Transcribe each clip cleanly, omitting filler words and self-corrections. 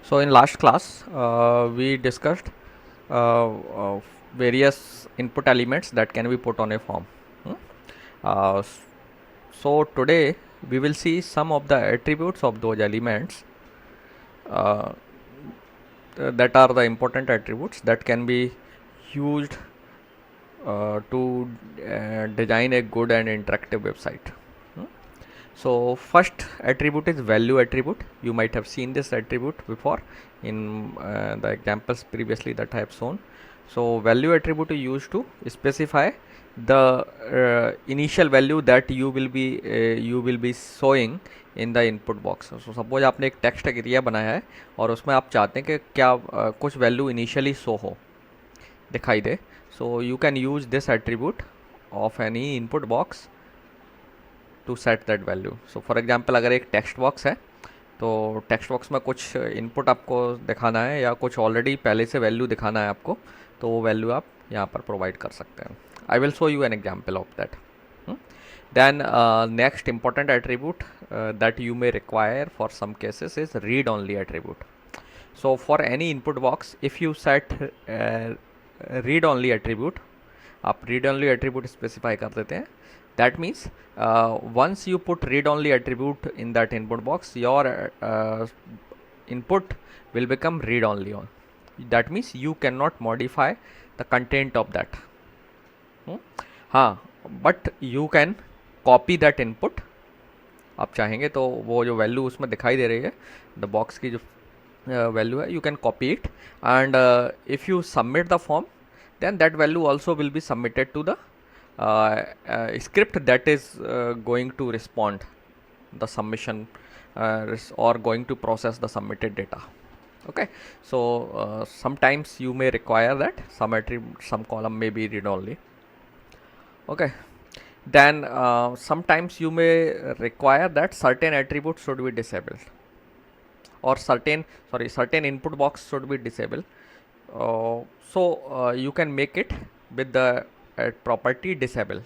So in last class, we discussed various input elements that can be put on a form. Hmm? So today we will see some of the attributes of those elements uh, that are the important attributes that can be used to design a good and interactive website. Hmm? So first attribute is value attribute. You might have seen this attribute before in the examples previously that I have shown. So value attribute is used to specify the initial value that you will be showing in the input box. So suppose आपने एक text area बनाया है और उसमें आप चाहते हैं कि क्या कुछ वैल्यू इनिशियली शो हो, दिखाई दे. So you can use this attribute of any input box to set that value. So for example अगर एक टेक्स्ट बॉक्स है तो टेक्स्ट बॉक्स में कुछ इनपुट आपको दिखाना है या कुछ ऑलरेडी पहले से वैल्यू दिखाना है आपको, तो वो वैल्यू आप यहाँ पर प्रोवाइड कर सकते हैं. I will show you an example of that. Then next important attribute that you may require for some cases is read only attribute. So for any input box, if you set read only attribute, आप read only attribute specify कर देते हैं. That means once you put read only attribute in that input box, your input will become read only on. That means you cannot modify the content of that. हाँ, but you can copy that input. आप चाहेंगे तो वो जो value उसमें दिखाई दे रही है, द बॉक्स की जो वैल्यू है, you can copy it and if you submit the form then that value also will be submitted to the script that is going to respond the submission or going to process the submitted data. Okay, so sometimes you may require that some column may be read only. Okay, then sometimes you may require that certain attributes should be disabled or certain input box should be disabled. So you can make it with the property disabled.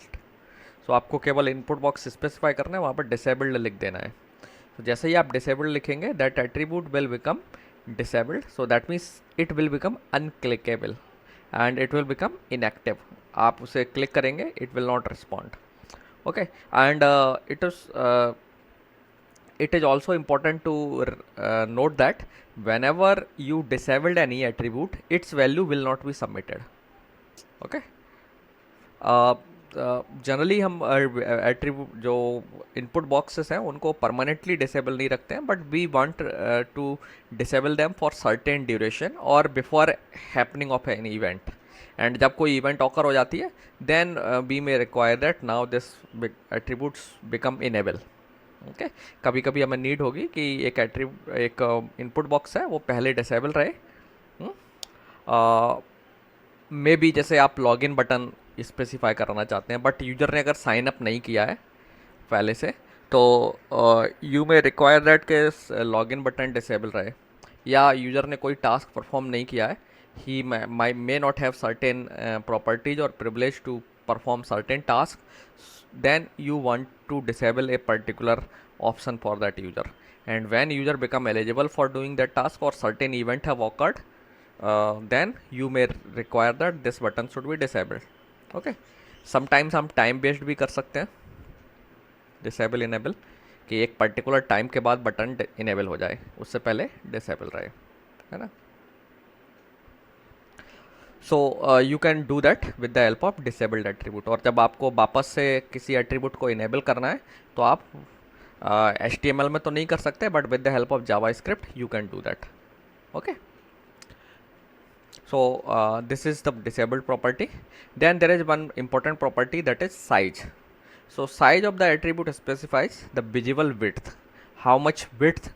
So आपको केवल input box specify करना है, वहाँ पर disabled लिख देना है. तो जैसे ही आप disabled लिखेंगे, that attribute will become disabled. So that means it will become unclickable and it will become inactive. आप उसे click करेंगे, it will not respond. Okay, and it is also important to note that whenever you disabled any attribute, its value will not be submitted. Okay, generally हम attribute जो input boxes हैं उनको permanently disable नहीं रखते हैं, but we want to disable them for certain duration और before happening of an event. And जब कोई इवेंट ऑकर हो जाती है, then we may require that now this attributes become enable. Okay, कभी कभी हमें नीड होगी कि एक इनपुट बॉक्स है वो पहले डिसेबल रहे. मे बी जैसे आप लॉगिन बटन स्पेसिफाई कराना चाहते हैं, बट यूजर ने अगर साइन अप नहीं किया है पहले से, तो यू मे रिक्वायर दैट के लॉगिन बटन डिसेबल रहे, या यूजर ने कोई टास्क परफॉर्म नहीं किया है, ही may not have certain properties or privilege to perform certain tasks, then you want to disable a particular option for that user. And when user become eligible for doing that task or certain event have occurred, then you may require that this button should be disabled. Okay, sometimes हम time based भी कर सकते हैं disable enable, कि एक particular time के बाद button enable हो जाए, उससे पहले डिसेबल रहे, है ना. सो you can do that with the help of disabled attribute. और जब आपको वापस से किसी एट्रीब्यूट को इनेबल करना है तो आप HTML में तो नहीं कर सकते, but with the help of Java script you can do that. Okay, so this is the disabled property. Then there is one important property, that is size. So size of the attribute specifies the visible width, how much width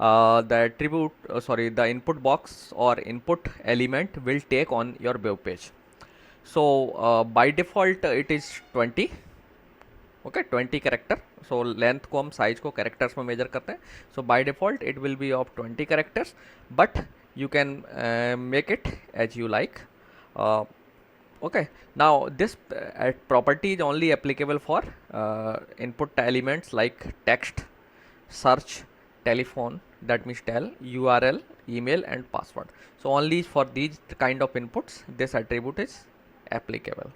the attribute the input box or input element will take on your web page. So by default it is 20. Okay, 20 character. So length को हम size को characters में measure करते हैं. So by default it will be of 20 characters, but you can make it as you like. Okay, now this property is only applicable for input elements like text, search, telephone, that means tel, URL, email and password. So only for these kind of inputs this attribute is applicable.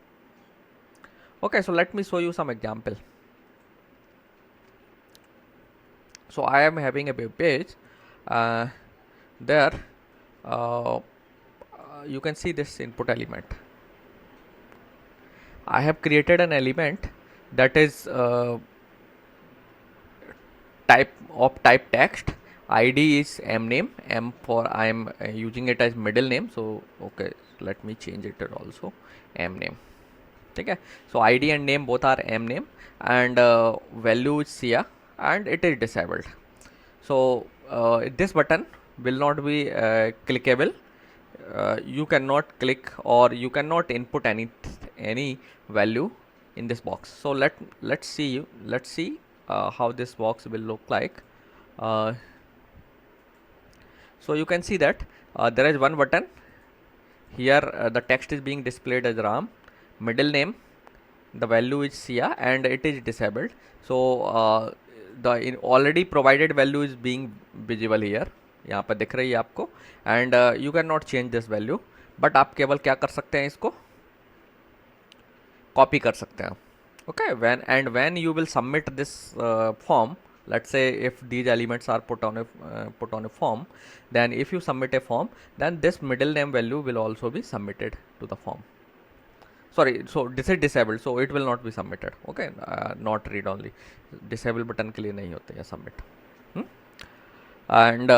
Okay, so let me show you some example. So I am having a web page. There you can see this input element. I have created an element that is type text. ID is mname. M for I am using it as middle name. So okay, let me change it also mname. Okay, so ID and name both are mname, and value is sia, and it is disabled. So this button will not be clickable. You cannot click or you cannot input any value in this box. So let's see how this box will look like. So you can see that there is one button here. The text is being displayed as Ram, middle name, the value is sia, and it is disabled. So the already provided value is being visible here. यहाँ पर दिख रही है आपको, and you can not change this value, but आप केवल क्या कर सकते हैं, इसको कॉपी कर सकते हैं. Okay, when you will submit this form, let's say if these elements are put on a form, then if you submit a form, then this middle name value will also be submitted to the form. Sorry, so this is disabled, so it will not be submitted. Okay, not read only, disable button के लिए नहीं होते हैं submit. And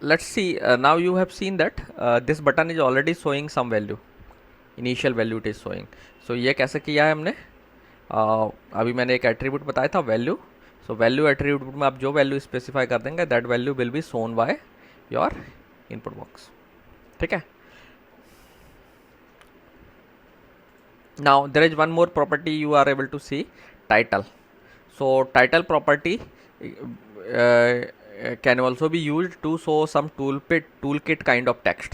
let's see, now you have seen that this button is already showing some value, initial value it is showing. So ये कैसे किया है हमने, अभी मैंने एक एट्रीब्यूट बताया था वैल्यू. सो वैल्यू एट्रीब्यूट में आप जो वैल्यू स्पेसिफाई कर देंगे, that value will be shown by your input box. ठीक है. Now there is one more property you are able to see, title. So title property can also be used to show some toolkit kind of text.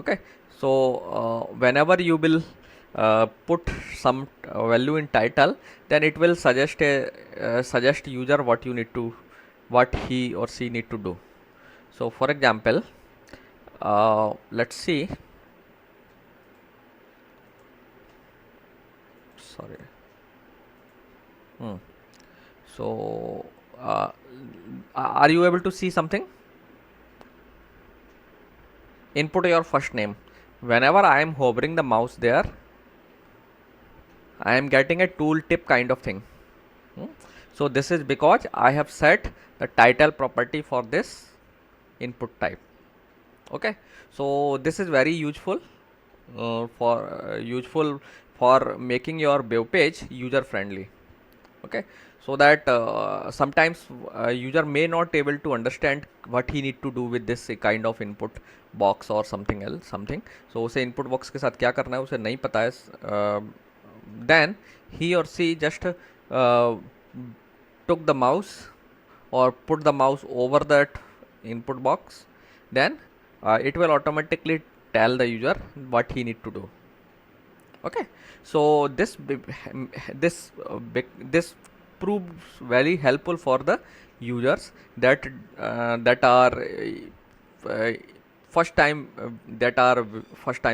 Okay, so whenever you will put some value in title, then it will suggest user what he or she need to do. So for example, let's see, sorry. So are you able to see something? Input your first name. Whenever I am hovering the mouse there, I am getting a tooltip kind of thing. So this is because I have set the title property for this input type. Okay, so this is very useful for making your web page user friendly. Okay, so that sometimes user may not able to understand what he need to do with this kind of input box or something else, something. So उसे input box के साथ क्या करना है उसे नहीं पता है. Then he or she just took the mouse or put the mouse over that input box, then it will automatically tell the user what he need to do. Okay, so this proves very helpful for the users that are first time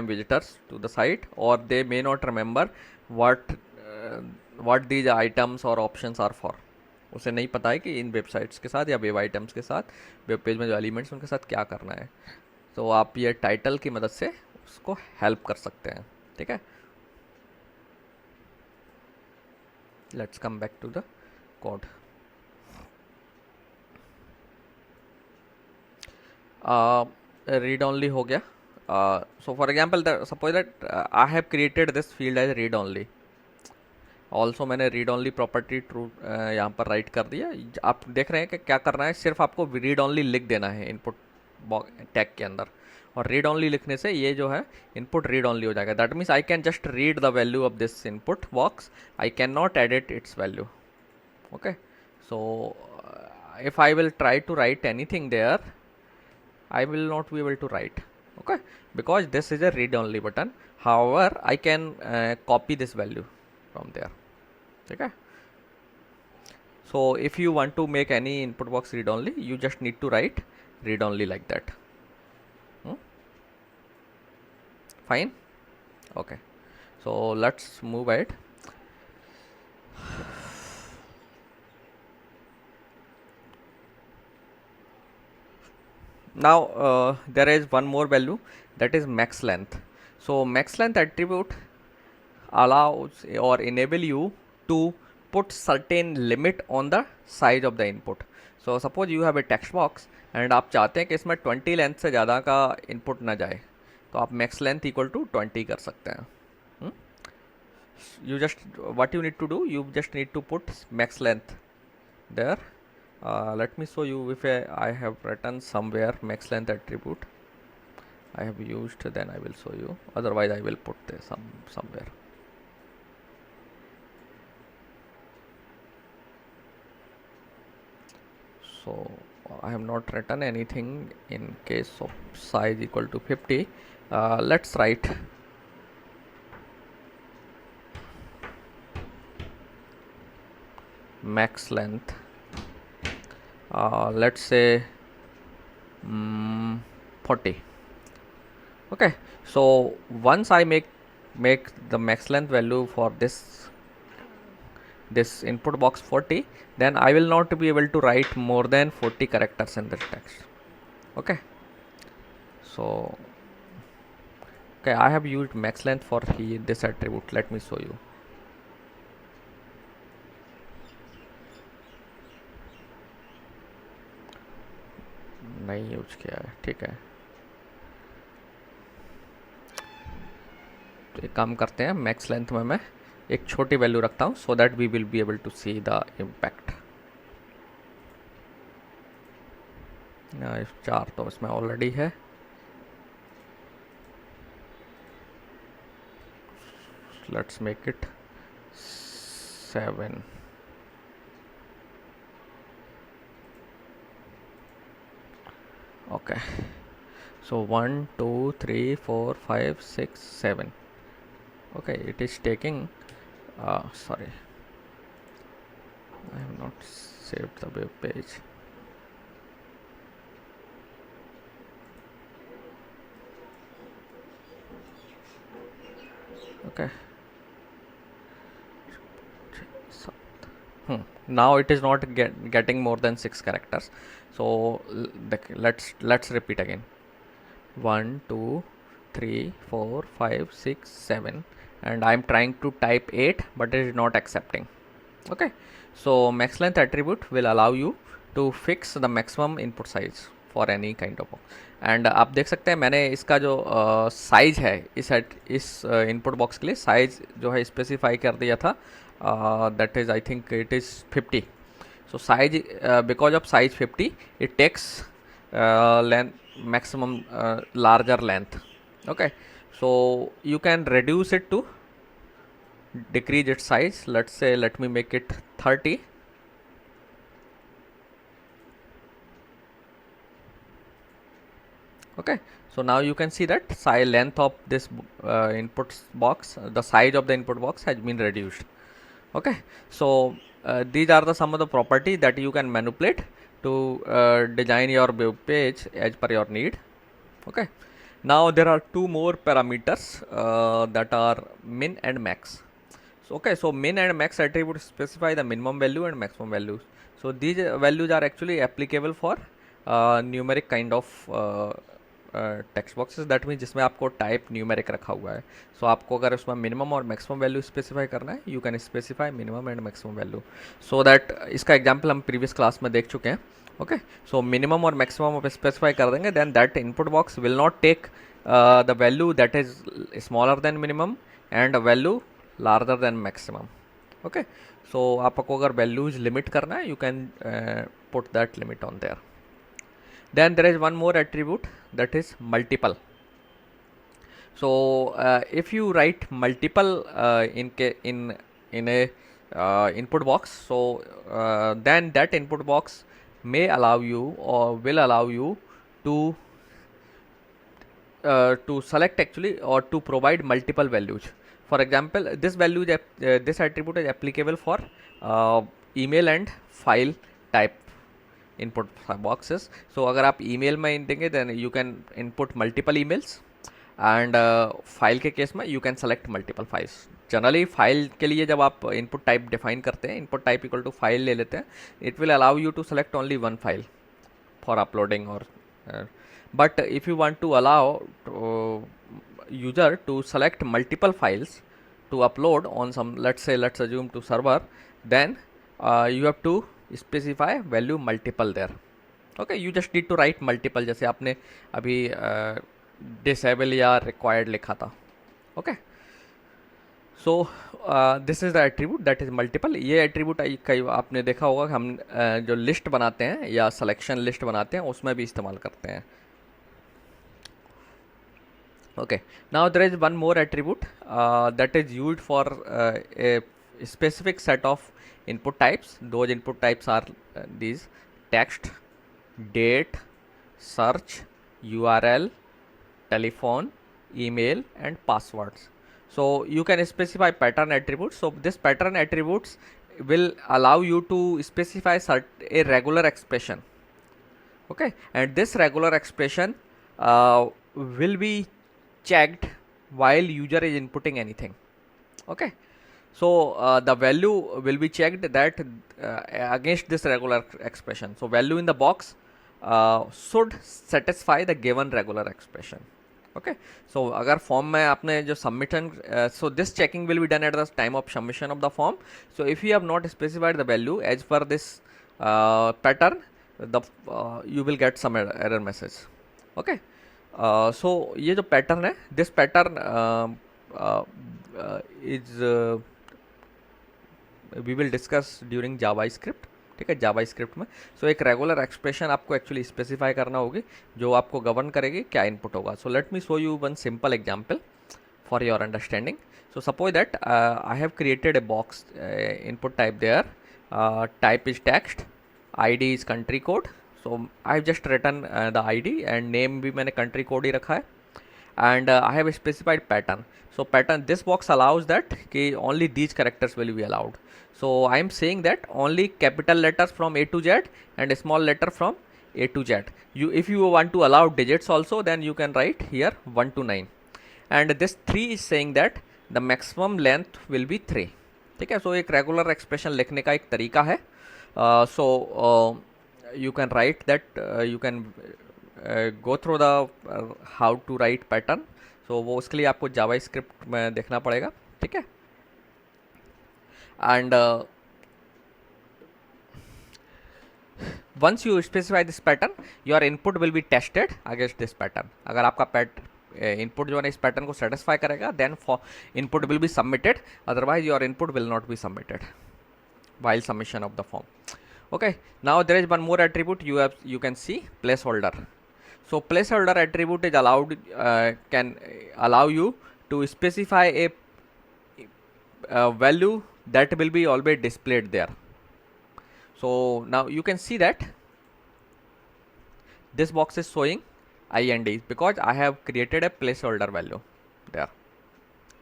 visitors to the site, or they may not remember what these items or options are for. उसे नहीं पता है कि इन websites के साथ या web items के साथ, वेब पेज में जो एलिमेंट्स उनके साथ क्या करना है. तो आप ये टाइटल की मदद से उसको हेल्प कर सकते हैं. ठीक है. Let's come back to the code. Read only हो गया. So for example, suppose that I have created this field as read only. Also मैंने रीड ओनली प्रॉपर्टी ट्रू यहाँ पर राइट कर दिया. आप देख रहे हैं कि क्या करना है, सिर्फ आपको रीड ओनली लिख देना है इनपुट टैग के अंदर, और रीड ओनली लिखने से ये जो है इनपुट रीड ओनली हो जाएगा. That means I can just read the value of this input box, I can not edit it's value. Okay, so if I will try to write anything there, I will not be able to write. Okay, because this is a read only button. However, I can copy this value from there. Okay, so if you want to make any input box read only, you just need to write read only like that. Fine. Okay, so let's move ahead. Now there is one more value, that is max length. So max length attribute allows or enable you to put certain limit on the size of the input. So suppose you have a text box and आप चाहते हैं कि इसमें 20 length से ज़्यादा का input ना जाए, तो आप मैक्स लेंथ इक्वल टू 20 कर सकते हैं. You just, what you need to do, you just need to put max length there. Let me show you if I have written somewhere max length attribute I have used, then I will show you, otherwise I will put this somewhere. So I have not written anything in case of size equal to 50. Let's write max length, let's say 40. Okay, so once I make the max length value for this input box 40, then I will not be able to write more than 40 characters in the text. Okay, so okay, I have used max length for this attribute. Let me show you. नहीं use किया है, ठीक है. तो एक काम करते हैं, मैक्स लेंथ में मैं एक छोटी वैल्यू रखता हूँ so that we will be able to see the impact. 4 तो इसमें ऑलरेडी है. Let's make it 7. Okay, so 1 2 3 4 5 6 7. Okay, it is taking sorry, I have not saved the web page. Okay, now it is not getting more than 6 characters. So let's repeat again. 1 2 3 4 5 6 7, and I am trying to type 8 but it is not accepting. Okay, so max length attribute will allow you to fix the maximum input size for any kind of. And आप देख सकते हैं मैंने इसका जो size है इस input box के लिए साइज जो है स्पेसिफाई कर दिया था. That is, I think it is 50. So size, because of size 50, it takes length maximum larger length. Okay, so you can reduce it to decrease its size. Let's say, let me make it 30. Okay, so now you can see that size length of this input box, the size of the input box has been reduced. Okay, so these are some of the properties that you can manipulate to design your web page as per your need. Okay, now there are 2 more parameters that are min and max. So okay, so min and max attributes specify the minimum value and maximum values. So these values are actually applicable for numeric kind of text boxes, that mean जिसमें आपको type numeric रखा हुआ है. सो आपको अगर उसमें minimum और maximum value specify करना है, you can specify minimum and maximum value. So that इसका एग्जांपल हम प्रीवियस क्लास में देख चुके हैं. ओके, सो मिनिमम और मैक्सिमम आप स्पेसिफाई कर देंगे, then that input box will not take the value that is smaller than minimum and value larger than maximum. Okay, so आपको अगर वैल्यूज लिमिट करना है, you can put that limit on there. Then there is one more attribute, that is multiple. So if you write multiple in a input box, so then that input box may allow you or will allow you to select actually or to provide multiple values. For example, this value this attribute is applicable for email and file type. input boxes. So अगर आप email में देंगे then you can input multiple emails, and file के case में you can select multiple files. Generally file के लिए जब आप इनपुट टाइप डिफाइन करते हैं, input type equal to file ले लेते हैं, it will allow you to select only one file for uploading, or but if you want to allow user to select multiple files to upload on some, let's assume to server, then you have to specify value multiple there. Okay, you just need to write multiple, जैसे आपने अभी disable या required लिखा था. Okay, so this is the attribute that is multiple. ये attribute कई आपने देखा होगा कि हम जो लिस्ट बनाते हैं या सिलेक्शन लिस्ट बनाते हैं उसमें भी इस्तेमाल करते हैं. Okay, now there is one more attribute that is used for a specific set of input types. Those input types are these: text, date, search, URL, telephone, email, and passwords. So you can specify pattern attributes. So this pattern attributes will allow you to specify a regular expression. Okay, and this regular expression will be checked while user is inputting anything. Okay, so the value will be checked that against this regular expression. So value in the box should satisfy the given regular expression. Okay, so अगर form में आपने जो submission, so this checking will be done at the time of submission of the form. So if you have not specified the value as per this pattern, the you will get some error message. Okay, so ये जो pattern है, this pattern is we will discuss during JavaScript. ठीक है, JavaScript में. So एक regular expression आपको actually specify करना होगी जो आपको गवर्न करेगी क्या इनपुट होगा. So let me show you one simple example for your understanding. So suppose that I have created a box, input type there, type is text, ID is country code. So I have just written the ID and name भी मैंने country code ही रखा है, and I have specified pattern. So pattern, this box allows that कि only these characters will be allowed. So I am saying that only capital letters from A to Z and a small letter from A to Z. If you want to allow digits also, then you can write here 1 to 9. And this 3 is saying that the maximum length will be 3. ठीक है, so एक regular expression लिखने का एक तरीका है. So you can write that, you can go through the how to write pattern. So वो उसके लिए आपको जावास्क्रिप्ट में देखना पड़ेगा. ठीक है, and once you specify this pattern, your input will be tested against this pattern. अगर आपका input जो है इस pattern को satisfy करेगा, then for input will be submitted. Otherwise your input will not be submitted while submission of the form. Okay, now there is one more attribute you can see, placeholder. So placeholder attribute is allowed, can allow you to specify a value that will be always displayed there. So now you can see that this box is showing IND because I have created a placeholder value there.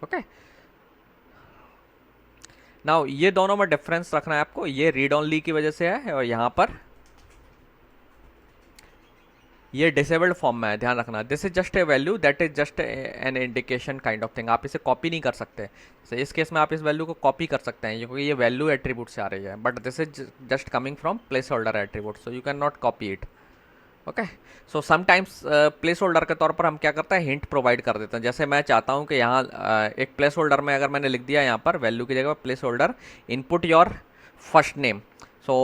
Okay, now ये दोनों में difference रखना है आपको. ये read only की वजह से है और यहाँ पर ये डिसेबल्ड फॉर्म में है, ध्यान रखना. This is just a value that is just an indication kind of thing. आप इसे कॉपी नहीं कर सकते. so, इस केस में आप इस वैल्यू को कॉपी कर सकते हैं क्योंकि ये वैल्यू एट्रीब्यूट से आ रही है, but this is just coming from place holder attribute, so you can not copy it. Okay, so sometimes place holder के तौर पर हम क्या करते हैं, हिंट प्रोवाइड कर देते हैं. जैसे मैं चाहता हूँ कि यहाँ एक प्लेस होल्डर में अगर मैंने लिख दिया यहाँ पर वैल्यू की जगह place holder input your first name. So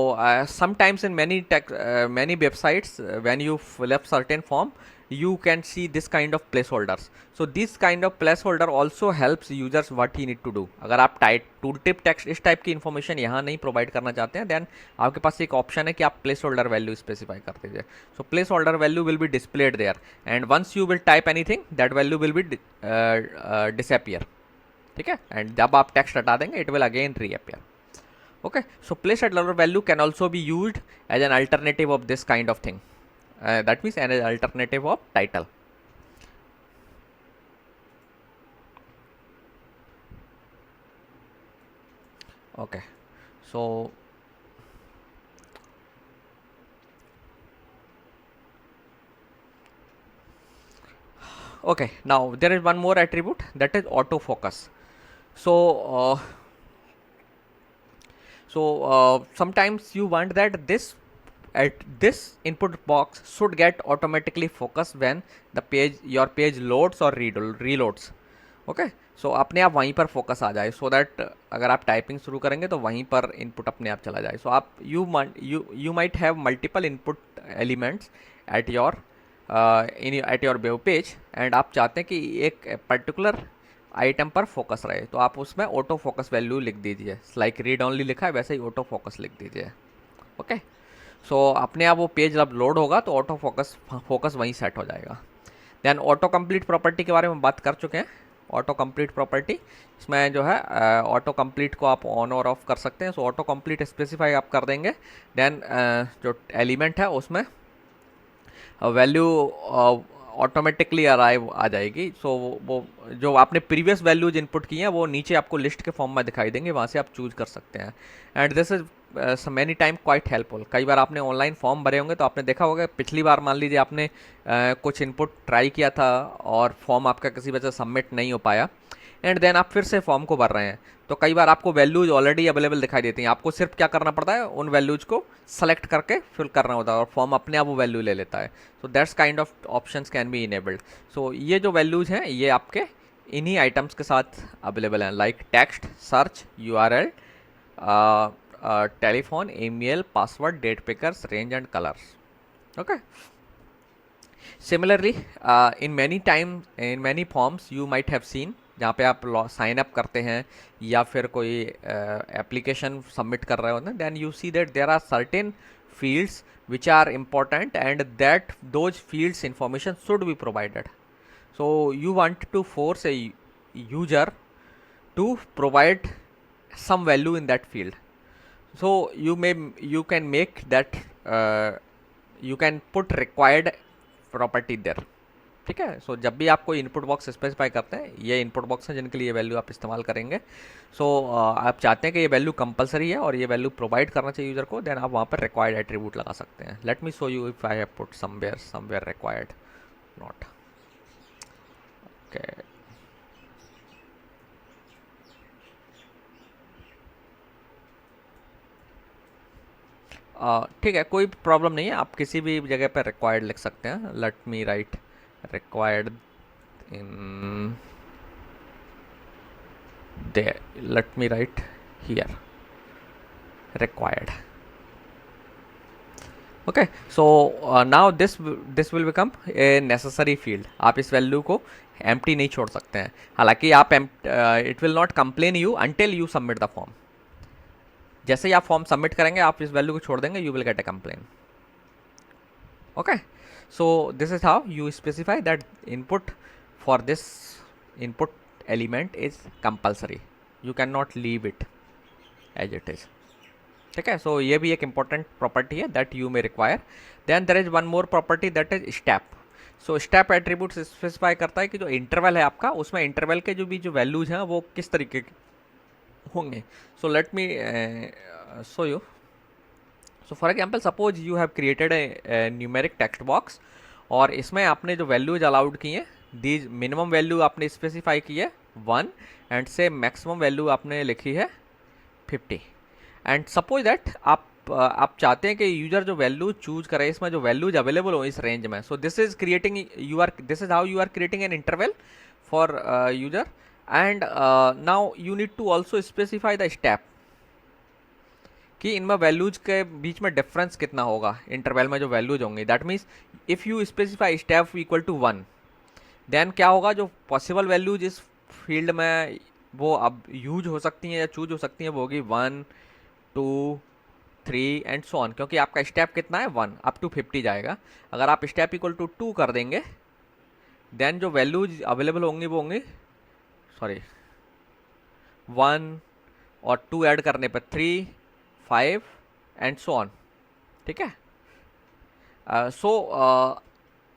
sometimes in many websites, when you fill up certain form, you can see this kind of placeholders. So this kind of placeholder also helps users what he need to do. अगर आप tooltip text इस type की information यहाँ नहीं provide करना चाहते हैं, then आपके पास एक option है कि आप placeholder value specify कर दीजिए. So placeholder value will be displayed there, and once you will type anything, that value will be disappear. ठीक है, and जब आप text हटा देंगे, it will again reappear. Okay, so placeholder value can also be used as an alternative of this kind of thing. That means an alternative of title. Okay, so Okay, now there is one more attribute, that is autofocus. So sometimes you want that this input box should get automatically focused when your page loads or reloads. Okay, so अपने आप वहीं पर focus आ जाए, so that अगर आप typing शुरू करेंगे तो वहीं पर इनपुट अपने आप चला जाए. सो आप you might have multiple input elements at your web page, and आप चाहते हैं कि एक पर्टिकुलर आइटम पर फोकस रहे, तो आप उसमें ऑटो फोकस वैल्यू लिख दीजिए. लाइक रीड ओनली लिखा है, वैसे ही ऑटो फोकस लिख दीजिए. ओके, सो अपने आप वो पेज जब लोड होगा तो ऑटो फोकस वहीं सेट हो जाएगा. देन ऑटो कंप्लीट प्रॉपर्टी के बारे में बात कर चुके हैं. ऑटो कंप्लीट प्रॉपर्टी, इसमें जो है ऑटो कंप्लीट को आप ऑन और ऑफ कर सकते हैं. सो ऑटो कंप्लीट स्पेसिफाई आप कर देंगे, देन जो एलिमेंट है उसमें वैल्यू ऑटोमेटिकली अराइव आ जाएगी. सो वो जो आपने प्रीवियस वैल्यूज इनपुट की हैं वो नीचे आपको लिस्ट के फॉर्म में दिखाई देंगे, वहाँ से आप चूज कर सकते हैं. And this is many time quite helpful. कई बार आपने ऑनलाइन फॉर्म भरे होंगे तो आपने देखा होगा, पिछली बार मान लीजिए आपने कुछ इनपुट ट्राई किया था और फॉर्म आपका किसी वजह से सबमिट नहीं हो पाया, एंड देन आप फिर से फॉर्म को भर रहे हैं, तो कई बार आपको वैल्यूज ऑलरेडी अवेलेबल दिखाई देती हैं. आपको सिर्फ क्या करना पड़ता है, उन वैल्यूज को सेलेक्ट करके फिल करना होता है और फॉर्म अपने आप वो वैल्यू ले लेता है. So that's kind of options can be enabled. So ये जो वैल्यूज हैं ये आपके इन्हीं आइटम्स के साथ अवेलेबल हैं, like text, search, URL, telephone, email, password, date pickers, range and colours. Okay, similarly in many forms you might have seen, जहाँ पे आप साइन अप करते हैं या फिर कोई एप्लीकेशन सबमिट कर रहे होते हैं, then you see that there are certain fields which are important and that those fields information should be provided. So you want to force a user to provide some value in that field. So you can make that you can put required property there. ठीक है, सो जब भी आप कोई input box specify करते हैं, ये input box है जिनके लिए ये वैल्यू आप इस्तेमाल करेंगे. सो आप चाहते हैं कि ये वैल्यू कंपलसरी है और ये वैल्यू प्रोवाइड करना चाहिए यूजर को, देन आप वहाँ पर रिक्वायर्ड एट्रीब्यूट लगा सकते हैं. Late me show you if I have put somewhere required not. Okay, ठीक है, कोई प्रॉब्लम नहीं है, आप किसी भी जगह पर रिक्वायर्ड लिख सकते हैं. Let me right required in there, let me write here required. Okay, so now this will become a necessary field. आप इस वैल्यू को empty नहीं छोड़ सकते हैं. हालांकि आप it will not complain you until you submit the form. जैसे ही आप फॉर्म सबमिट करेंगे आप इस वैल्यू को छोड़ देंगे, you will get a complaint. Okay, so this is how you specify that input for this input element is compulsory. You cannot leave it as it is. ठीक है, सो ये भी एक इंपॉर्टेंट प्रॉपर्टी है that you may require. Then there is one more property that is step. So step attribute specify करता है कि जो इंटरवल है आपका, उसमें इंटरवल के जो वैल्यूज हैं वो किस तरीके के होंगे. सो let me show you. So for example suppose you have created A numeric text box और इसमें आपने जो वैल्यूज अलाउड की हैं, दीज मिनिमम वैल्यू आपने स्पेसिफाई की है 1 एंड से मैक्सिमम वैल्यू आपने लिखी है 50. एंड सपोज दैट आप चाहते हैं कि यूजर जो वैल्यू चूज करे, इसमें जो वैल्यूज अवेलेबल हो इस रेंज में. So this is how you are creating an interval for user. And now you need to also specify the step कि इनमें वैल्यूज के बीच में डिफरेंस कितना होगा इंटरवल में जो वैल्यूज होंगे. That means if you specify step equal to 1, then क्या होगा, जो पॉसिबल वैल्यूज इस फील्ड में वो अब यूज हो सकती हैं या चूज हो सकती हैं वो होगी 1, 2, 3 एंड सो ऑन. क्योंकि आपका स्टेप कितना है 1 अप टू 50 जाएगा. अगर आप स्टेप इक्वल टू 2 कर देंगे, देन जो वैल्यूज अवेलेबल होंगी वो होंगी 1 और 2 ऐड करने पर 3, 5 एंड सो ऑन. ठीक है, सो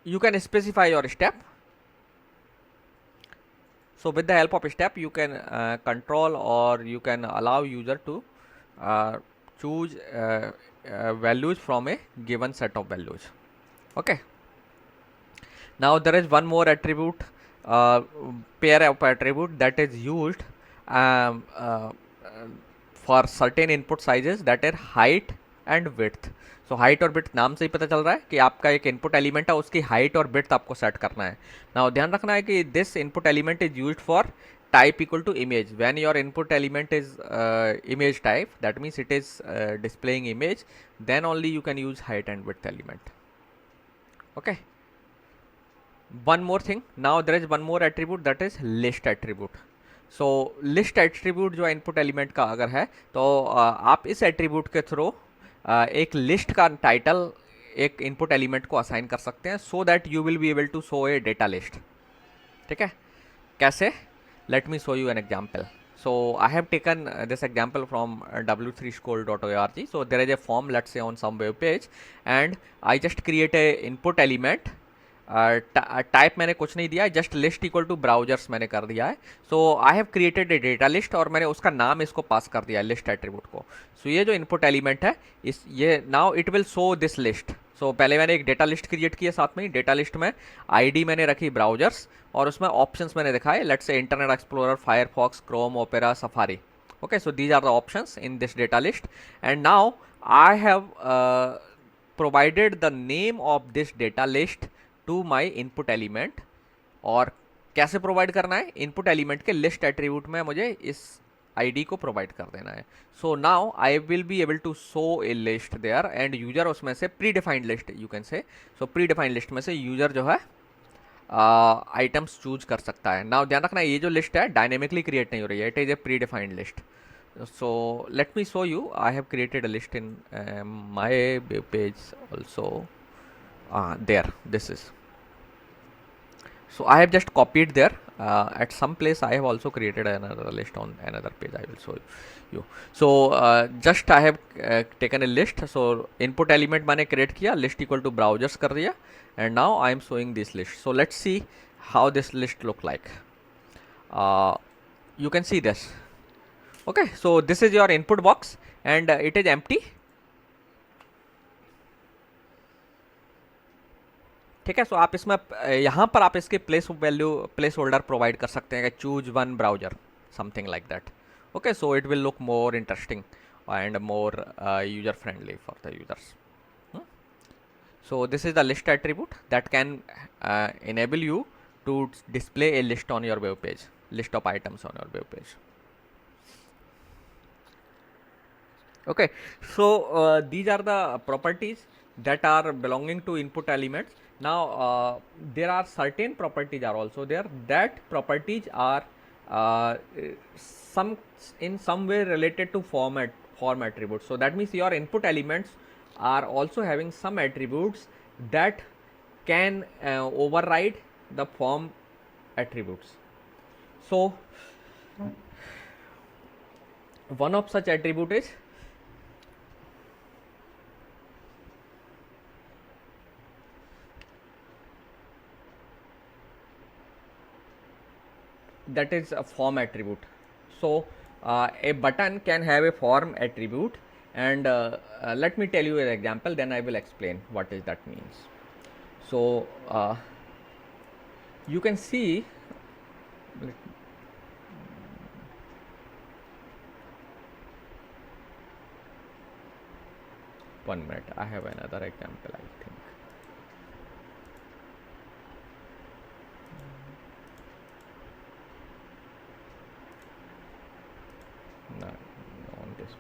you can specify your step. So with the help of step you can control or you can allow user to choose values from a given set of values. Okay, now there is one more attribute pair of attribute that is used um, uh, uh, for certain input sizes, that is height and width. So height और width नाम से ही पता चल रहा है कि आपका एक इनपुट एलिमेंट है, उसकी हाइट और विड्थ आपको सेट करना है. नाउ ध्यान रखना है कि this input element is used for type equal to image. When your input element is image type, that means it is displaying image, then only you can use height and width element. Okay, one more thing, now there is one more attribute, that is list attribute. So list attribute जो input element का अगर है तो आप इस attribute के through एक list का title एक input element को assign कर सकते हैं, so that you will be able to show a data list. ठीक है, कैसे? Let me show you an example. So I have taken this example from w3school.org. So there is a form, let's say on some web page, and I just create a input element. Type मैंने कुछ नहीं दिया है, just list equal to browsers मैंने कर दिया है. So I have created a data list और मैंने उसका नाम इसको पास कर दिया है लिस्ट एट्रीब्यूट को. सो ये जो इनपुट एलिमेंट है इस ये now it will show this list. So पहले मैंने एक डेटा लिस्ट क्रिएट किया, साथ में ही डेटा लिस्ट में आईडी मैंने रखी ब्राउजर्स और उसमें ऑप्शंस मैंने दिखाए, let's say Internet Explorer, Firefox, Chrome, Opera, Safari. Okay, so these are the options in this data list. And now I have provided the name of this data list to my input element. और कैसे provide करना है? Input element के list attribute में मुझे इस ID को provide कर देना है. So now I will be able to show a list there and user उसमें से pre defined list you can say. So pre defined list में से यूजर जो है आइटम्स चूज कर सकता है. नाउ ध्यान रखना ये जो लिस्ट है डायनेमिकली क्रिएट नहीं हो रही है, it is a pre defined list. So let me show you, I have created a list in my web page also. There this is. So I have just copied there. At some place I have also created another list on another page, I will show you. So just I have taken a list. So input element मैंने create किया, list equal to browsers कर दिया, and now I am showing this list. So let's see how this list look like. You can see this. Okay, so this is your input box and it is empty. ठीक है, सो आप इसमें यहाँ पर आप इसके प्लेस होल्डर प्रोवाइड कर सकते हैं, choose one browser something like that. Okay, so it will look more interesting and more user friendly for the users. So this is the list attribute that can enable you to display a list on your web page, list of items on your web page. Okay, so these are the properties that are belonging to input elements. Now there are certain properties are also there, that properties are in some way related to form attributes. So that means your input elements are also having some attributes that can override the form attributes. So one of such attribute is that is a form attribute. So a button can have a form attribute, and let me tell you an example, then I will explain what is that means. So you can see, one minute, I have another example, I think. No, on this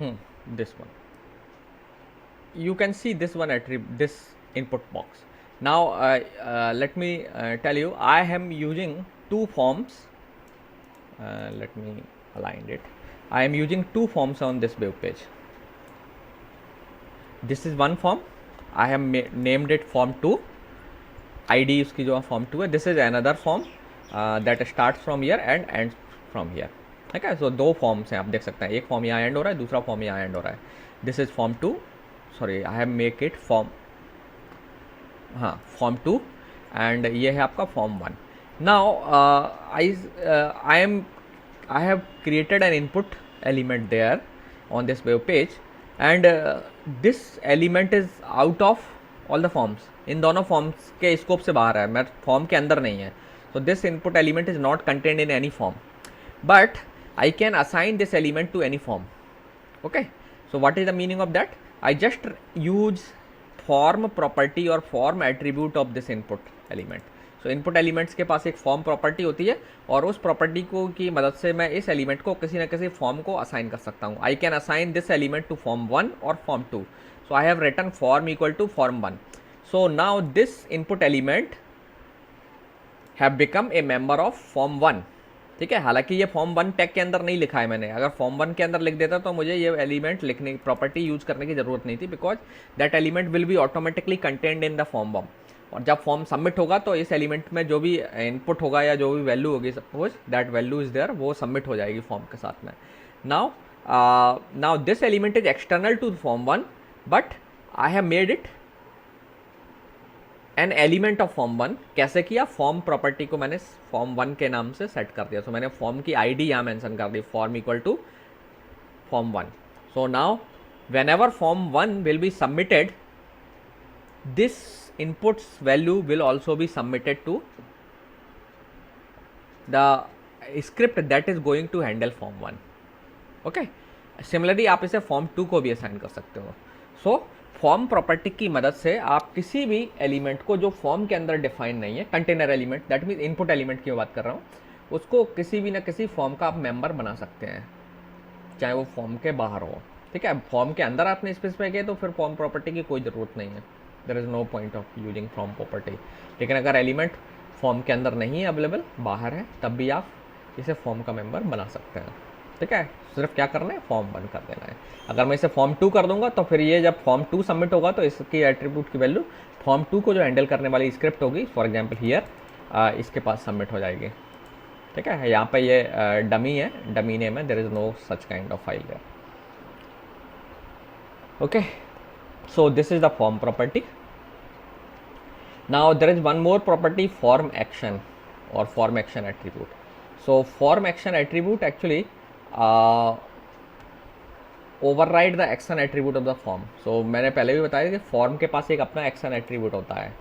one. This one. You can see this one attribute, this input box. Now let me tell you, I am using two forms. Let me align it. I am using two forms on this web page. This is one form. I have named it form 2. ID उसकी जो form 2 है. This is another form that starts from here and ends from here. ठीक है, so दो forms हैं, आप देख सकते हैं, एक form यहाँ end हो रहा है, दूसरा form यहाँ end हो रहा है. This is form 2. Sorry, I have make it form, हाँ, form 2, and ये है आपका form 1. Now I have created an input element there on this web page, and this element is out of all the forms, इन दोनों forms के scope से बाहर है, मैं फॉर्म के अंदर नहीं है. So this input element is not contained in any form, but I can assign this element to any form. Okay, so what is the meaning of that? I just use form property or form attribute of this input element. So input elements के पास एक form property होती है और उस property को की मदद से मैं इस element को किसी न किसी form को assign कर सकता हूँ. I can assign this element to form 1 or form 2. So I have written form equal to form 1. So now this input element have become a member of form 1. ठीक है, हालांकि ये फॉर्म 1 टैग के अंदर नहीं लिखा है मैंने. अगर फॉर्म 1 के अंदर लिख देता तो मुझे ये एलिमेंट लिखने की प्रॉपर्टी यूज करने की जरूरत नहीं थी, because that element will be automatically contained in the form 1. और जब फॉर्म सबमिट होगा तो इस एलिमेंट में जो भी इनपुट होगा या जो भी वैल्यू होगी, suppose that value is there, वो सबमिट हो जाएगी फॉर्म के साथ में. Now this element is external to form 1, but I have made it an element of form 1. कैसे किया? फॉर्म प्रॉपर्टी को मैंने फॉर्म 1 के नाम से सेट कर दिया. सो मैंने फॉर्म की आईडी यहाँ मेंशन कर दी, form equal to form 1. So now whenever form 1 will be submitted, this inputs value will also be submitted to the script that is going to handle form 1. Okay, similarly आप इसे form 2 को भी assign कर सकते हो. So form property की मदद से आप किसी भी एलिमेंट को जो फॉर्म के अंदर डिफाइन नहीं है, container element, that means input element की बात कर रहा हूँ, उसको किसी भी ना किसी फॉर्म का आप मेंबर बना सकते हैं, चाहे वो फॉर्म के बाहर हो. ठीक है, फॉर्म के अंदर आपने स्पेसिफाई किया तो फिर फॉर्म प्रॉपर्टी की कोई ज़रूरत नहीं है, there is no point of using form property. लेकिन अगर एलिमेंट फॉर्म के अंदर नहीं है अवेलेबल, बाहर है, तब भी आप इसे फॉर्म का मेंबर बना सकते हैं. ठीक है, सिर्फ क्या करना है, फॉर्म 1 कर देना है. अगर मैं इसे फॉर्म 2 कर दूंगा तो फिर ये जब फॉर्म 2 सबमिट होगा तो इसकी एट्रीब्यूट की वैल्यू फॉर्म 2 को जो हैंडल करने वाली स्क्रिप्ट होगी, फॉर एग्जांपल हियर, इसके पास सबमिट हो जाएगी. ठीक है, यहाँ पे ये डमी है, डमी नेम है, there is no such kind of file there. Okay, so this is the form property. Now there is one more property, form action और form action attribute. So form action attribute actually override the action attribute of the form. So मैंने पहले भी बताया कि form के पास एक अपना एक्शन एट्रीब्यूट होता है.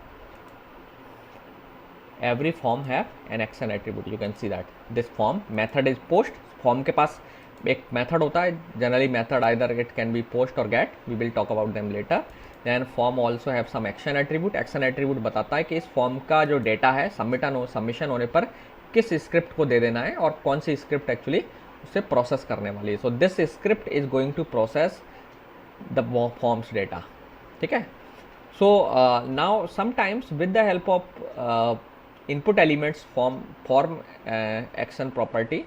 Every form have an action attribute, you can see that. This form method is post. Form के पास एक मेथड होता है, generally method either it can be post और get, we will talk about them later. Then form also have some action attribute. Action attribute बताता है कि इस फॉर्म का जो डेटा है सबमिशन होने पर किस स्क्रिप्ट को दे देना है और कौन सी स्क्रिप्ट एक्चुअली उसे प्रोसेस करने वाली है. So this script is going to process the forms data. ठीक है, so now sometimes with the help of input elements form action property,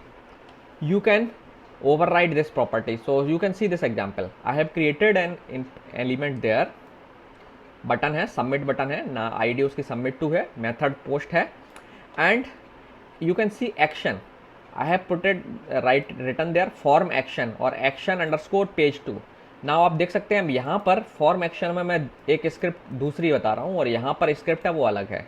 you can override this property. So you can see this example. I have created an element there. Button है, submit button है ना, ID उसकी submit two है, method post है, and you can see action. I have puted written there form action और action underscore page 2. Now आप देख सकते हैं यहाँ पर फॉर्म एक्शन में मैं एक स्क्रिप्ट दूसरी बता रहा हूँ और यहाँ पर स्क्रिप्ट है वो अलग है.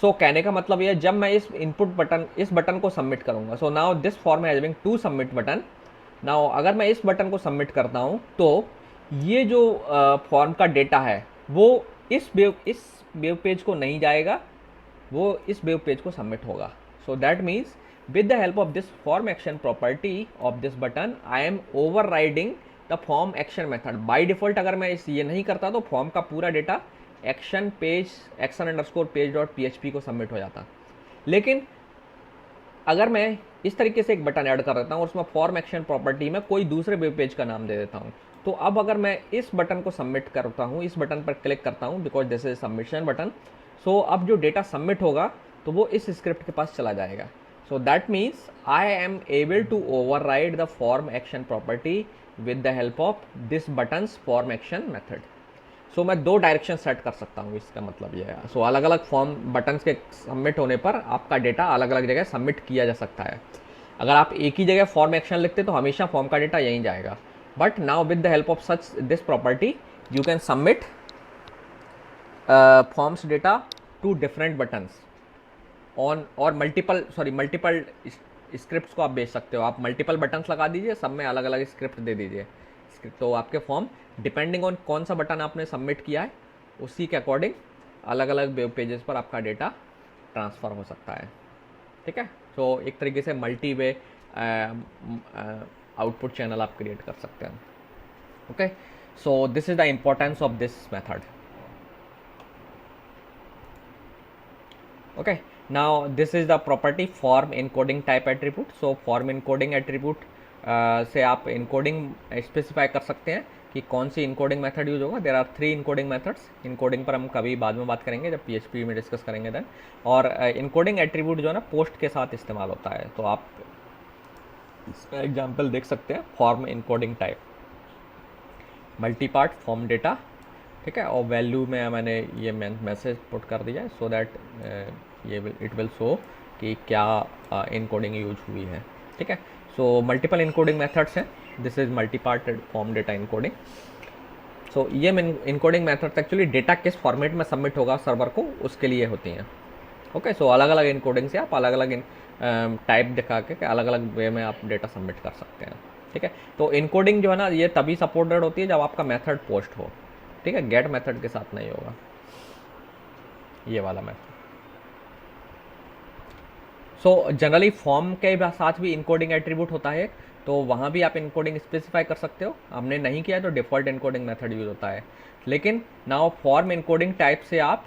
सो कहने का मतलब ये, जब मैं इस इनपुट बटन, इस बटन को सबमिट करूँगा, सो नाउ दिस फॉर्म है हैविंग 2 सबमिट बटन. नाउ अगर मैं इस बटन को सबमिट करता हूँ तो ये जो फॉर्म का डेटा है वो इस वेब पेज को नहीं जाएगा, वो इस वेब पेज को सबमिट होगा. सो that means with the help of this form action property of this button, I am overriding the form action method. By default अगर मैं ये नहीं करता तो फॉर्म का पूरा data action underscore page dot PHP को सबमिट हो जाता. लेकिन अगर मैं इस तरीके से एक बटन ऐड कर देता हूँ और उसमें फॉर्म एक्शन प्रॉपर्टी में कोई दूसरे वेब पेज का नाम दे देता हूँ, तो अब अगर मैं इस बटन को सबमिट करता हूँ, इस बटन पर क्लिक करता हूँ, because this is submission button, so अब जो डेटा सबमिट होगा तो वो इस स्क्रिप्ट के पास चला जाएगा. So that means I am able to override the form action property with the help of this buttons form action method. So मैं 2 डायरेक्शन सेट कर सकता हूँ, इसका मतलब ये है. सो अलग अलग फॉर्म बटन्स के सबमिट होने पर आपका डेटा अलग अलग जगह सबमिट किया जा सकता है. अगर आप एक ही जगह फॉर्म एक्शन लिखते तो हमेशा फॉर्म का डेटा यहीं जाएगा. But now with the help of such this property you can submit forms data to different buttons on और मल्टीपल स्क्रिप्ट्स को आप भेज सकते हो. आप मल्टीपल बटन्स लगा दीजिए, सब में अलग अलग स्क्रिप्ट दे दीजिए. तो आपके फॉर्म डिपेंडिंग ऑन कौन सा बटन आपने सबमिट किया है उसी के अकॉर्डिंग अलग अलग वेब पेजेस पर आपका डेटा ट्रांसफ़र हो सकता है। ठीक है, तो एक तरीके से मल्टी वे आउटपुट चैनल आप क्रिएट कर सकते हैं। Okay, so this is the importance of this method. Okay, now this is the property form encoding type attribute. So form encoding attribute से आप इनकोडिंग स्पेसिफाई कर सकते हैं कि कौन सी इनकोडिंग मेथड यूज होगा। There are 3 encoding methods. Encoding पर हम कभी बाद में बात करेंगे जब PHP में डिस्कस करेंगे देन। और इनकोडिंग एट्रीब्यूट जो है ना पोस्ट के साथ इस्तेमाल होता है। तो आप इसका एग्जाम्पल देख सकते हैं, form encoding type, multi part form data. ठीक है, और वैल्यू में मैंने ये मैसेज पुट कर दिया so that it will show कि क्या इनकोडिंग यूज हुई है। ठीक है, सो मल्टीपल इनकोडिंग मेथड्स हैं। This is multi part form data encoding. So ये इनकोडिंग मेथड्स एक्चुअली डेटा किस फॉर्मेट में सबमिट होगा सर्वर को उसके लिए होती हैं। ओके, सो अलग अलग इनकोडिंग से आप अलग अलग टाइप दिखा के अलग अलग वे में आप डेटा सबमिट कर सकते हैं। ठीक है, तो इनकोडिंग जो है ना ये तभी सपोर्टेड होती है जब आपका मेथड पोस्ट हो। ठीक है, गेट मेथड के साथ नहीं होगा ये वाला मेथड। सो जनरली फॉर्म के साथ भी इनकोडिंग एट्रीब्यूट होता है, तो वहाँ भी आप इनकोडिंग स्पेसिफाई कर सकते हो। हमने नहीं किया तो डिफ़ॉल्ट इनकोडिंग मेथड यूज होता है। लेकिन नाउ फॉर्म इनकोडिंग टाइप से आप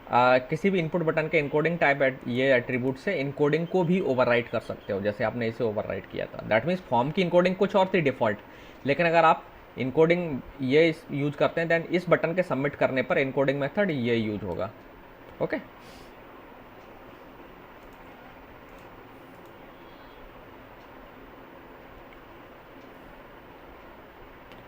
किसी भी इनपुट बटन के इनकोडिंग टाइप ये एट्रीब्यूट से इनकोडिंग को भी ओवरराइट कर सकते हो, जैसे आपने इसे ओवरराइट किया था। दैट मीन्स फॉर्म की इनकोडिंग कुछ और थी डिफ़ॉल्ट, लेकिन अगर आप इनकोडिंग ये यूज करते हैं दैन इस बटन के सबमिट करने पर इनकोडिंग मेथड ये यूज होगा। ओके,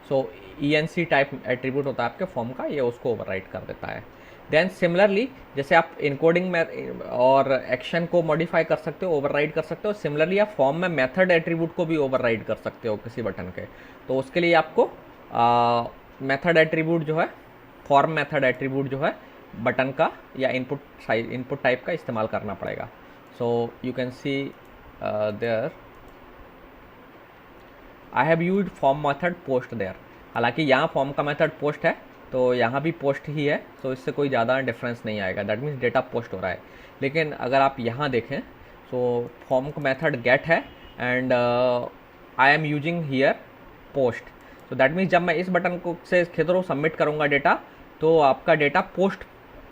सो ENC टाइप एट्रीब्यूट होता है आपके फॉर्म का, ये उसको ओवरराइट कर देता है। देन सिमिलरली जैसे आप इनकोडिंग में और एक्शन को मॉडिफाई कर सकते हो, ओवरराइड कर सकते हो, सिमिलरली आप फॉर्म में मेथड एट्रीब्यूट को भी ओवरराइड कर सकते हो किसी बटन के। तो उसके लिए आपको मेथड एट्रीब्यूट जो है, फॉर्म मेथड एट्रीब्यूट जो है बटन का या इनपुट टाइप का इस्तेमाल करना पड़ेगा। So you can see there I have used form method post there. हालांकि यहाँ फॉर्म का मेथड पोस्ट है तो यहाँ भी पोस्ट ही है, तो इससे कोई ज़्यादा डिफरेंस नहीं आएगा। दैट मीन्स डेटा पोस्ट हो रहा है। लेकिन अगर आप यहाँ देखें तो फॉर्म का मेथड गेट है and I am using here post. तो दैट मीन्स जब मैं इस बटन को से के थ्रू सबमिट करूँगा डेटा, तो आपका डेटा पोस्ट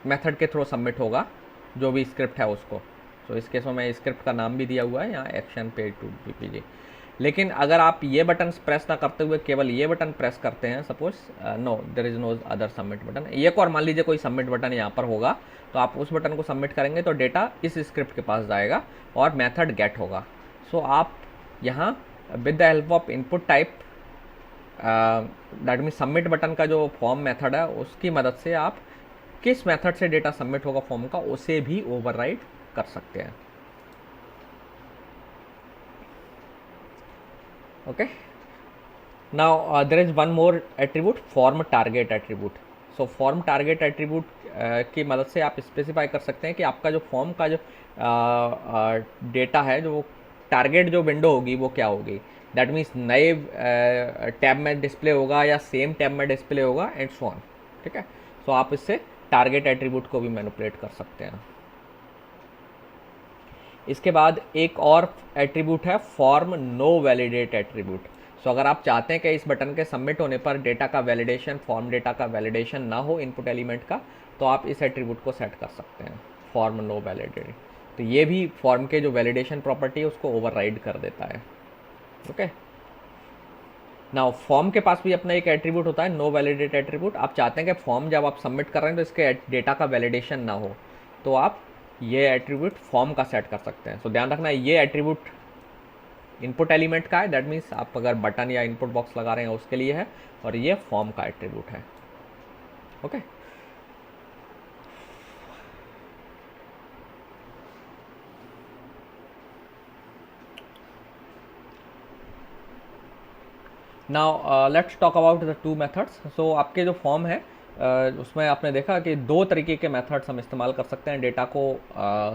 मेथड के थ्रू सबमिट होगा, जो भी स्क्रिप्ट है उसको। तो इस केस में मैं स्क्रिप्ट का नाम भी दिया हुआ है यहाँ, एक्शन पेज टू BPG। लेकिन अगर आप ये बटन प्रेस ना करते हुए केवल ये बटन प्रेस करते हैं, suppose no there is no other submit button, एक और मान लीजिए कोई सबमिट बटन यहाँ पर होगा, तो आप उस बटन को सबमिट करेंगे तो डेटा इस स्क्रिप्ट के पास जाएगा और मेथड गेट होगा। सो आप यहाँ with the help of input type that mean submit button का जो फॉर्म मेथड है उसकी मदद से आप किस मेथड से डेटा सबमिट होगा फॉर्म का उसे भी ओवरराइड कर सकते हैं। Okay, now there is one more attribute, form target attribute. So form target attribute की मदद से आप स्पेसिफाई कर सकते हैं कि आपका जो फॉर्म का जो डेटा है, जो टारगेट जो विंडो होगी वो क्या होगी। दैट मीन्स नए टैब में डिस्प्ले होगा या सेम टैब में डिस्प्ले होगा एंड सो ऑन। ठीक है, सो आप इससे टारगेट एट्रीब्यूट को भी मैनिपुलेट कर सकते हैं। इसके बाद एक और एट्रीब्यूट है फॉर्म नो वैलिडेट एट्रीब्यूट। सो अगर आप चाहते हैं कि इस बटन के सबमिट होने पर डेटा का वैलिडेशन, फॉर्म डेटा का वैलिडेशन ना हो इनपुट एलिमेंट का, तो आप इस एट्रीब्यूट को सेट कर सकते हैं, फॉर्म नो वैलिडेट। तो ये भी फॉर्म के जो वैलिडेशन प्रॉपर्टी है उसको ओवरराइड कर देता है। ओके, नाउ फॉर्म के पास भी अपना एक एट्रीब्यूट होता है नो वैलिडेट एट्रीब्यूट। आप चाहते हैं कि फॉर्म जब आप सबमिट कर रहे हैं तो इसके डेटा का वैलिडेशन ना हो, तो आप ये एट्रीब्यूट फॉर्म का सेट कर सकते हैं। सो ध्यान रखना ये एट्रीब्यूट इनपुट एलिमेंट का है, दैट मीन्स आप अगर बटन या इनपुट बॉक्स लगा रहे हैं उसके लिए है, और ये फॉर्म का एट्रीब्यूट है। Okay, now let's talk about the two methods. So आपके जो फॉर्म है उसमें आपने देखा कि दो तरीके के मेथड्स हम इस्तेमाल कर सकते हैं डेटा को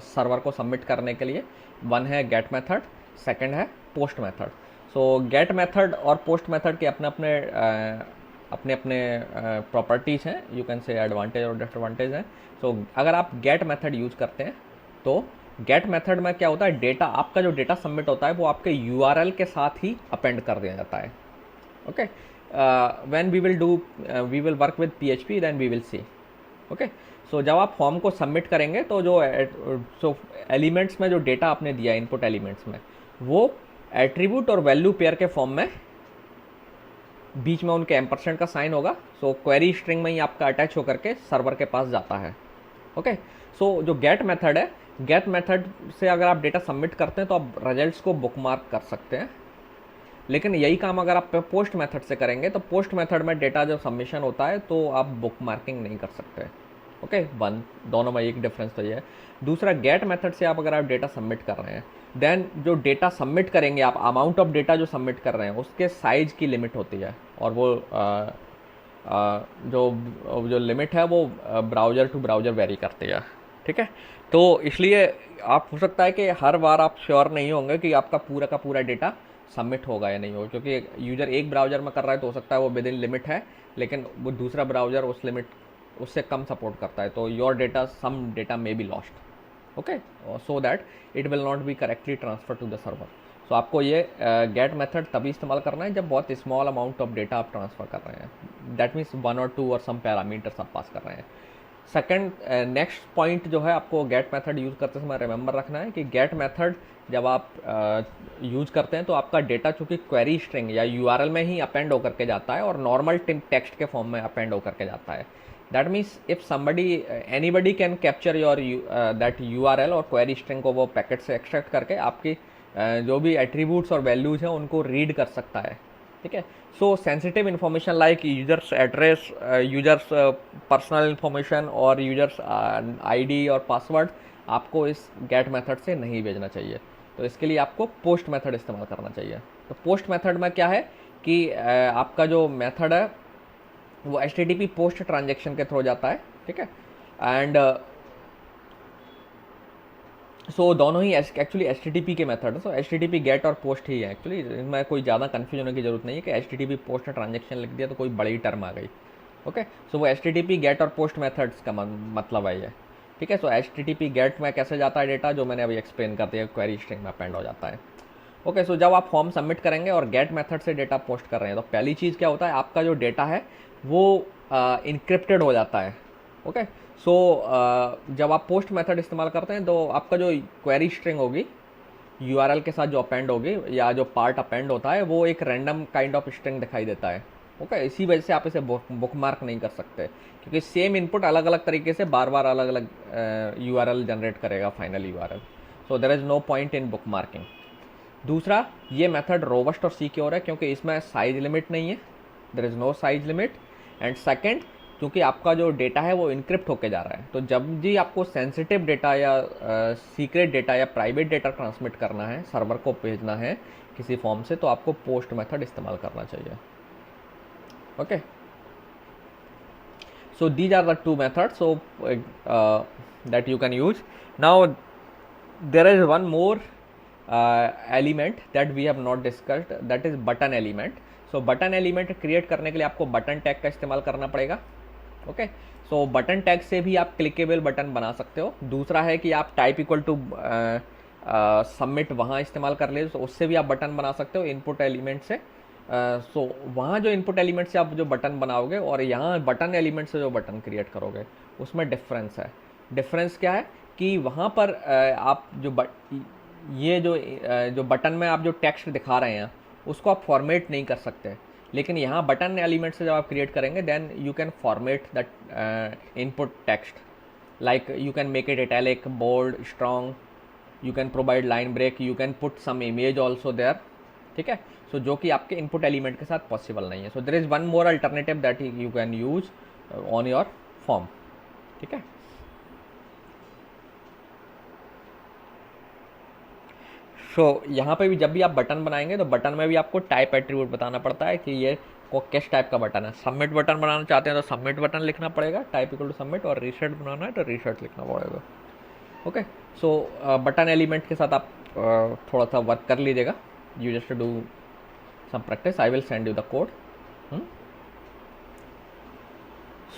सर्वर को सबमिट करने के लिए। वन है गेट मेथड, सेकंड है पोस्ट मेथड। सो गेट मेथड और पोस्ट मेथड के अपने अपने अपने अपने प्रॉपर्टीज़ हैं, यू कैन से एडवांटेज और डिसएडवांटेज हैं। सो अगर आप गेट मेथड यूज़ करते हैं तो गेट मेथड में क्या होता है, डेटा, आपका जो डेटा सबमिट होता है वो आपके यूआरएल के साथ ही अपेंड कर दिया जाता है। Okay, when we will work with PHP then we will see. Okay, so जब आप फॉर्म को सबमिट करेंगे तो जो एलिमेंट्स में जो डेटा आपने दिया इनपुट एलिमेंट्स में, वो एट्रीब्यूट और वैल्यू पेयर के फॉर्म में बीच में उनके एम्परसेंड का साइन होगा। सो क्वेरी स्ट्रिंग में ही आपका अटैच होकर के सर्वर के पास जाता है। ओके, सो जो गेट मेथड है, गेट मेथड से अगर आप डेटा सबमिट करते हैं तो आप रिजल्ट्स को बुकमार्क कर सकते हैं, लेकिन यही काम अगर आप पोस्ट मेथड से करेंगे तो पोस्ट मेथड में डेटा जो सबमिशन होता है तो आप बुकमार्किंग नहीं कर सकते। ओके, वन, दोनों में एक डिफरेंस तो ये है। दूसरा, गेट मेथड से आप अगर आप डेटा सबमिट कर रहे हैं, देन जो डेटा सबमिट करेंगे आप, अमाउंट ऑफ डेटा जो सबमिट कर रहे हैं उसके साइज की लिमिट होती है, और वो जो लिमिट है वो ब्राउज़र टू ब्राउज़र वेरी करती है। ठीक है, तो इसलिए आप हो सकता है कि हर बार आप श्योर नहीं होंगे कि आपका पूरा का पूरा डेटा सबमिट होगा या नहीं होगा, क्योंकि यूज़र एक ब्राउज़र में कर रहा है तो हो सकता है वो विद इन लिमिट है, लेकिन वो दूसरा ब्राउज़र उस लिमिट उससे कम सपोर्ट करता है, तो your data, some data may be lost. Okay, so that it will not be correctly transfer to the server. So आपको ये गेट मेथड तभी इस्तेमाल करना है जब बहुत स्मॉल अमाउंट ऑफ डेटा आप ट्रांसफ़र कर रहे हैं, दैट मीन्स 1 और 2 और सम पैरामीटर्स आप पास कर रहे हैं। सेकंड, नेक्स्ट पॉइंट जो है आपको गेट मेथड यूज़ करते समय रिमेंबर रखना है कि गेट मेथड जब आप यूज़ करते हैं तो आपका डेटा चूँकि क्वेरी स्ट्रिंग या यूआरएल में ही अपेंड होकर के जाता है और नॉर्मल टेक्स्ट के फॉर्म में अपेंड होकर के जाता है। That means if somebody, anybody can capture your that URL और क्वेरी स्ट्रिंग को वो पैकेट से एक्सट्रैक्ट करके आपकी जो भी एट्रीब्यूट्स और वैल्यूज़ हैं उनको रीड कर सकता है। ठीक है, so sensitive information like users address, users personal information और यूजर्स आईडी और पासवर्ड आपको इस गेट मेथड से नहीं भेजना चाहिए, तो इसके लिए आपको पोस्ट मेथड इस्तेमाल करना चाहिए। तो पोस्ट मेथड में क्या है कि आपका जो मेथड है वो HTTP पोस्ट ट्रांजेक्शन के थ्रू जाता है। ठीक है, एंड सो दोनों ही एक्चुअली HTTP के मेथड है, सो HTTP गेट और पोस्ट ही है एक्चुअली, इसमें कोई ज़्यादा कन्फ्यूज होने की जरूरत नहीं है कि HTTP पोस्ट ट्रांजेक्शन लिख दिया तो कोई बड़ी टर्म आ गई। ओके, सो वो HTTP गेट और पोस्ट मेथड्स का मतलब है ये। ठीक है, सो HTTP गेट में कैसे जाता है डेटा, जो मैंने अभी एक्सप्लेन कर दिया, क्वेरी स्ट्रिंग में अपेंड हो जाता है। ओके, सो जब आप फॉर्म सबमिट करेंगे और गेट मेथड से डेटा पोस्ट कर रहे हैं तो पहली चीज़ क्या होता है, आपका जो डेटा है वो इनक्रिप्टेड हो जाता है। ओके, सो जब आप पोस्ट मेथड इस्तेमाल करते हैं तो आपका जो क्वेरी स्ट्रिंग होगी यूआरएल के साथ जो अपेंड होगी या जो पार्ट अपेंड होता है वो एक रैंडम काइंड ऑफ स्ट्रिंग दिखाई देता है। ओके, इसी वजह से आप इसे बुकमार्क नहीं कर सकते, क्योंकि सेम इनपुट अलग अलग तरीके से बार बार अलग अलग यूआरएल जनरेट करेगा final URL, so there is no point in bookmarking. दूसरा, ये मेथड रोबस्ट और सिक्योर है क्योंकि इसमें साइज लिमिट नहीं है, there is no size limit. And second, क्योंकि आपका जो डेटा है वो इनक्रिप्ट होके जा रहा है, तो जब भी आपको सेंसिटिव डेटा या सीक्रेट डेटा या प्राइवेट डेटा ट्रांसमिट करना है, सर्वर को भेजना है किसी फॉर्म से, तो आपको पोस्ट मेथड इस्तेमाल करना चाहिए। Okay, so these are the two methods so that you can use. Now there is one more element that we have not discussed, that is button element. So button element create करने के लिए आपको button tag का इस्तेमाल करना पड़ेगा। Okay, सो button tag से भी आप क्लिकेबल बटन बना सकते हो। दूसरा है कि आप टाइप इक्वल टू सबमिट वहाँ इस्तेमाल कर ले, तो उससे भी आप बटन बना सकते हो इनपुट एलिमेंट से। सो वहाँ जो इनपुट एलिमेंट से आप जो बटन बनाओगे और यहाँ बटन एलिमेंट से जो बटन क्रिएट करोगे उसमें डिफरेंस है। डिफरेंस क्या है कि वहाँ पर आप जो बटन में आप जो टेक्स्ट दिखा रहे हैं उसको आप फॉर्मेट नहीं कर सकते, लेकिन यहाँ बटन एलिमेंट से जब आप क्रिएट करेंगे then you can format that input text, like you can make it italic, bold, strong, you can provide line break, you can put some image also there. ठीक है, सो जो कि आपके इनपुट एलिमेंट के साथ पॉसिबल नहीं है। So there is one more alternative that you can use on your form. ठीक है, सो यहाँ पे भी जब भी आप बटन बनाएंगे तो बटन में भी आपको टाइप एट्रीब्यूट बताना पड़ता है कि ये को किस टाइप का बटन है। सबमिट बटन बनाना चाहते हैं तो सबमिट बटन लिखना पड़ेगा, टाइप इक्वल टू सबमिट, और रीसेट बनाना है तो रीसेट लिखना पड़ेगा। ओके, सो बटन एलिमेंट के साथ आप थोड़ा सा वर्क कर लीजिएगा, you just do some practice, I will send you the code।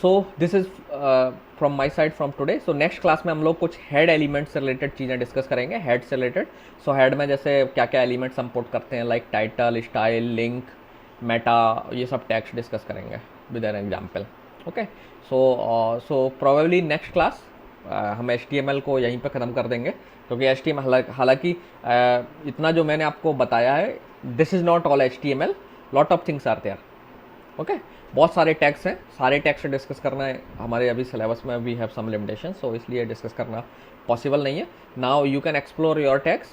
So this is from my side from today. So next class में हम लोग कुछ हेड एलिमेंट से रिलेटेड चीज़ें डिस्कस करेंगे, हेड से रिलेटेड. सो हेड में जैसे क्या क्या एलिमेंट्स हम पुट करते हैं, like title, style, link, Meta, ये सब टैग्स डिस्कस करेंगे with an example. Okay. So probably next class हम HTML को यहीं पे ख़त्म कर देंगे, क्योंकि HTML हालांकि इतना जो मैंने आपको बताया है, this is not all HTML, lot of things are there. Okay. बहुत सारे टैग्स हैं, सारे टैग्स से डिस्कस करना है हमारे अभी सिलेबस में वी हैव सम लिमिटेशन, सो इसलिए डिस्कस करना पॉसिबल नहीं है. Now you can explore your tags.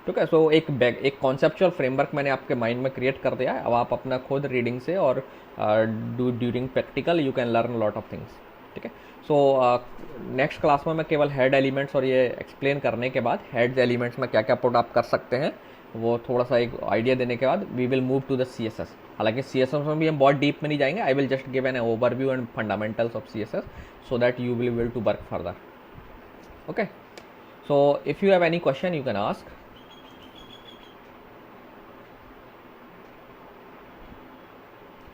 ठीक है. सो एक कॉन्सेप्चुअल फ्रेमवर्क मैंने आपके माइंड में क्रिएट कर दिया है. अब आप अपना खुद रीडिंग से और during practical you can learn lot of things. ठीक है. सो नेक्स्ट क्लास में मैं केवल हेड एलिमेंट्स और ये एक्सप्लेन करने के बाद हेड एलिमेंट्स में क्या क्या पुट आप कर सकते हैं वो थोड़ा सा एक आइडिया देने के बाद we will move to the CSS. हालांकि CSS में भी हम बहुत डीप में नहीं जाएंगे. I will just give an overview and fundamentals of CSS so that you will able to work further. Okay. So if you have any question you can ask.